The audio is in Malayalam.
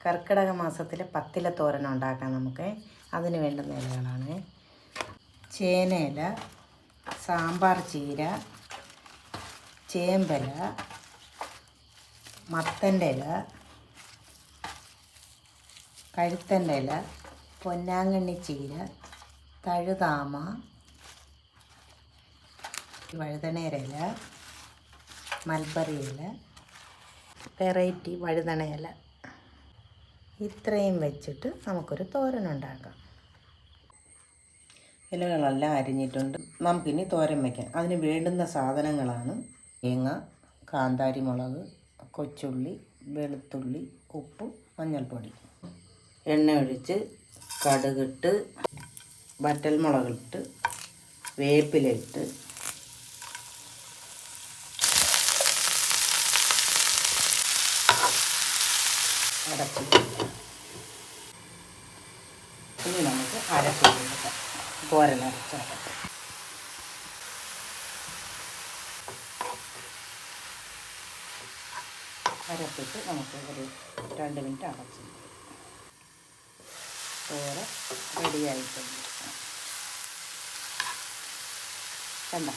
കർക്കിടക മാസത്തിലെ പത്തില തോരൻ ഉണ്ടാക്കാം നമുക്ക്. അതിന് വേണ്ടുന്ന ഇലകളാണ് ചേനയില, സാമ്പാർ ചീര, ചേമ്പല, മത്തൻ്റെ ഇല, കഴുത്തൻ്റെ ഇല, പൊന്നാങ്കണ്ണി ചീര, തഴുതാമ, വഴുതണേര ഇല, മൽബറി ഇല, വെറൈറ്റി വഴുതണ ഇല, ഇത്രയും വെച്ചിട്ട് നമുക്കൊരു തോരൻ ഉണ്ടാക്കാം. ഇലകളെല്ലാം അരിഞ്ഞിട്ടുണ്ട്. നമുക്കിനി തോരൻ വയ്ക്കാം. അതിന് വേണ്ടുന്ന സാധനങ്ങളാണ് തേങ്ങ, കാന്താരി മുളക്, കൊച്ചുള്ളി, വെളുത്തുള്ളി, ഉപ്പ്, മഞ്ഞൾപ്പൊടി. എണ്ണ ഒഴിച്ച് കടുകിട്ട് വറ്റൽമുളകിട്ട് വേപ്പില ഇട്ട് അടച്ചിട്ട് ഇനി നമുക്ക് അരപ്പിട്ട് തോരൻ അരച്ചാക്കാം. അരപ്പിട്ട് നമുക്ക് ഒരു 2 മിനിറ്റ് അടച്ചു. തോരൻ റെഡിയായിട്ടുണ്ട്. കണ്ടോ?